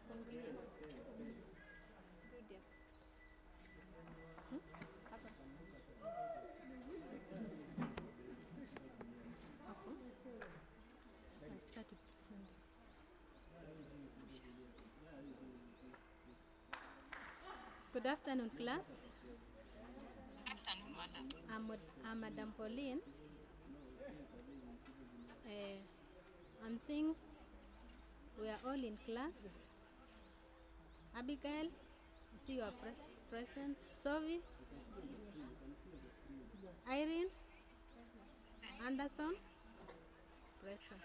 Fungulia. Good. Hapa. Hapo. So I start with present. Good afternoon, class. Afternoon, madam. I'm Madam Pauline. I'm seeing we are all in class. Abigail, I see you are present. Sophie, Irene, Anderson, present.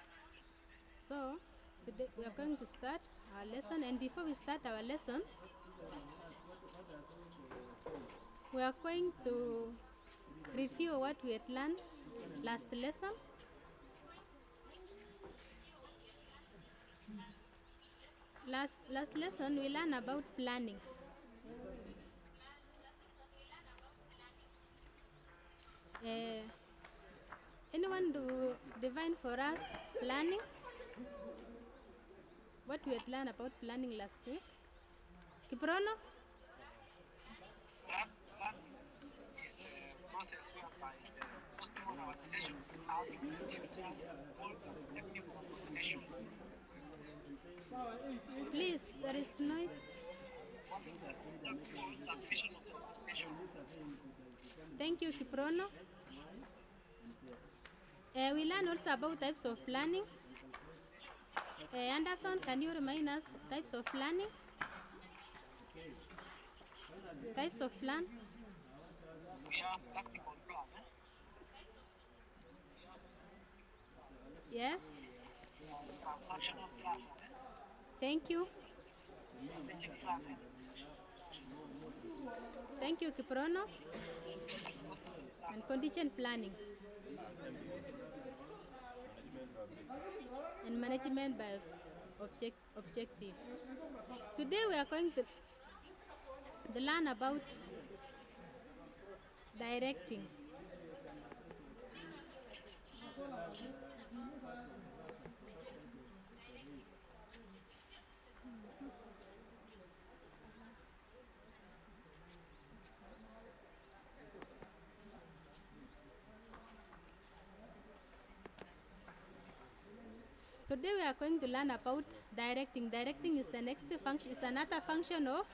So today we are going to start our lesson, and before we start our lesson, we are going to review what we had learned last lesson. Last lesson we learned about planning. Anyone do define for us planning? What we had learned about planning last week? Kiprono? Planning is the process whereby most people in our organization have all effective organizations. Please, there is noise. Subdivision of the organization. Thank you, Kiprono. We learn also about types of planning. Anderson, can you remind us types of planning? Types of plan? We have tactical plan. Yes. Transactional plan. Thank you. Strategic plan. Thank you, Kiprono. And contingent planning. And management by objective. Today we are going to learn about directing. Today we are going to learn about directing. Directing is the next function. It's another function of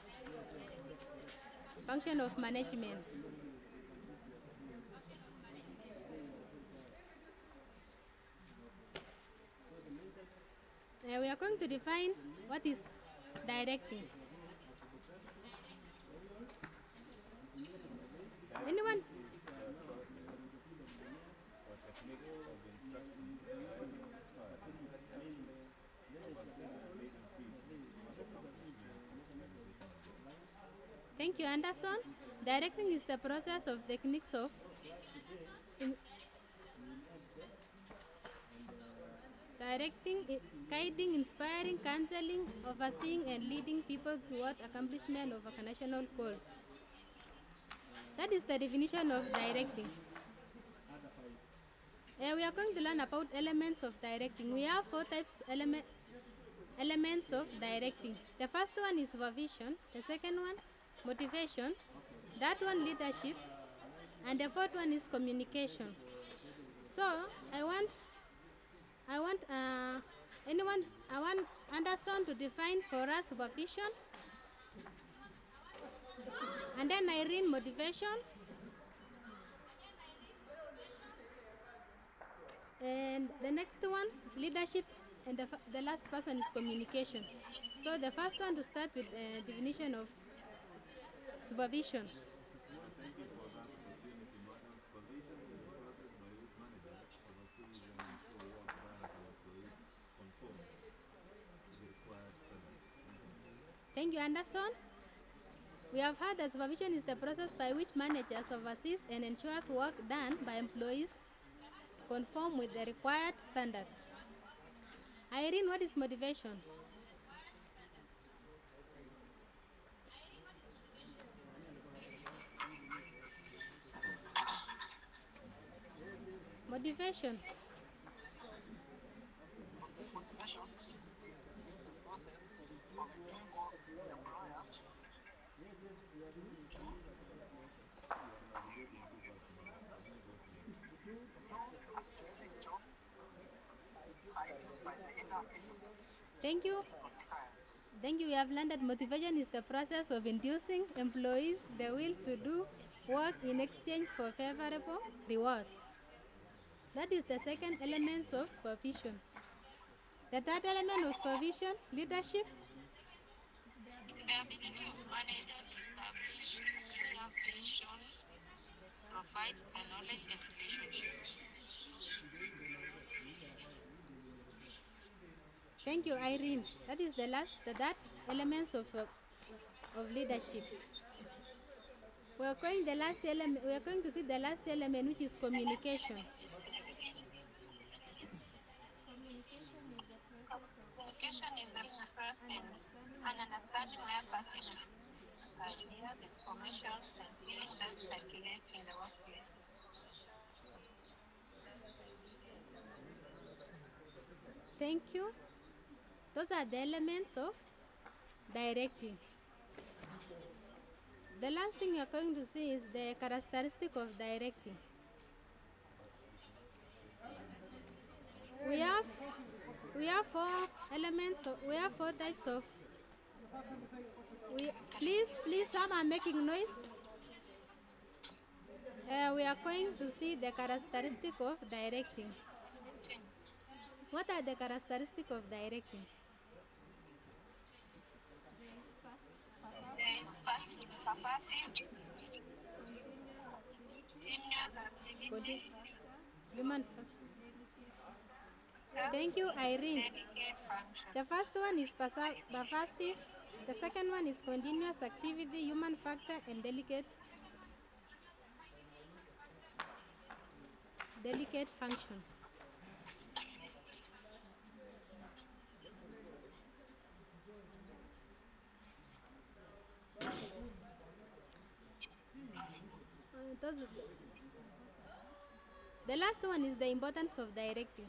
management. We are going to define what is directing. Anyone? Thank you, Anderson. Directing is the process of techniques of directing, guiding, inspiring, counseling, overseeing, and leading people toward accomplishment of national goals. That is the definition of directing. We are going to learn about elements of directing. We have 4 types elements of directing. The first one is supervision. The second one, motivation. That one, leadership. And the fourth one is communication. So I want Anderson to define for us supervision, and then Irene, motivation, and the next one, leadership, and the last person is communication. So the first one to start with definition of supervision. Thank you, Anderson. We have heard that supervision is the process by which managers oversees and ensures work done by employees conform with the required standards. Irene, what is motivation? Motivation. Motivation is the process of doing work with employers. Two, do a specific job are used by the inner agencies Thank you. of desires. Thank you. We have learned that motivation is the process of inducing employees the will to do work in exchange for favorable rewards. That is the second element of supervision. The third element of supervision, leadership. It's the ability of manager to establish clear vision, provides the knowledge and relationship. Thank you, Irene. That is the that elements of leadership. We are going the last element. We are going to see the last element, which is communication. Communication is the process in an understanding where passion, ideas, information, and feelings circulate in the workplace. Thank you. Those are the elements of directing. The last thing we are going to see is the characteristic of directing. We have four elements. We have four types of. Please, some are making noise. We are going to see the characteristic of directing. What are the characteristics of directing? There is passive, continuous activity, Human Thank you, Irene. dedicate function. The first one is passive. The second one is continuous activity, human factor, and delicate function. The last one is the importance of directing.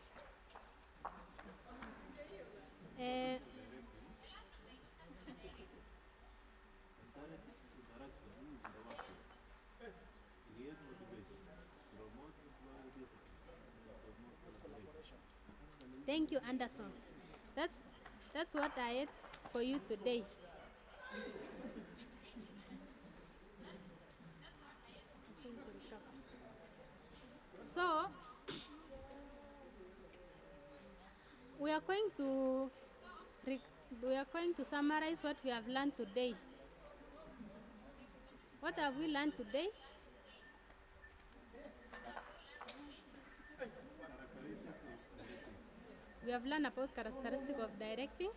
Thank you, Anderson. That's what I had for you today. So we are going to summarize what we have learned today. What have we learned today? We have learned about characteristics of directing,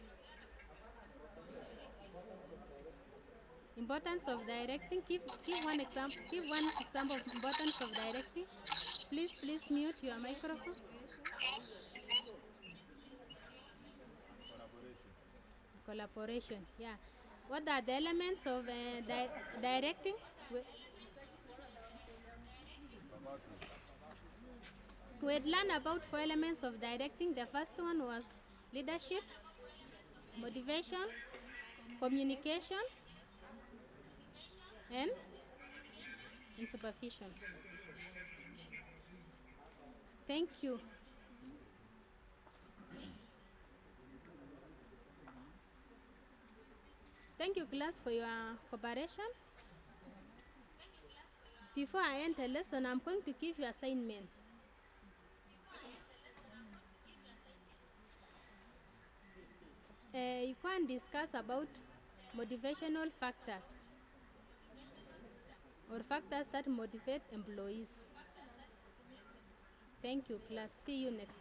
importance of directing. Give one example of importance of directing. Please mute your microphone. Collaboration. Yeah. What are the elements of directing? We had learned about four elements of directing. The first one was leadership, motivation, communication, and supervision. Thank you. Thank you, class, for your cooperation. Before I end the lesson, I'm going to give you assignment. You can discuss about motivational factors or factors that motivate employees. Thank you, class. See you next time.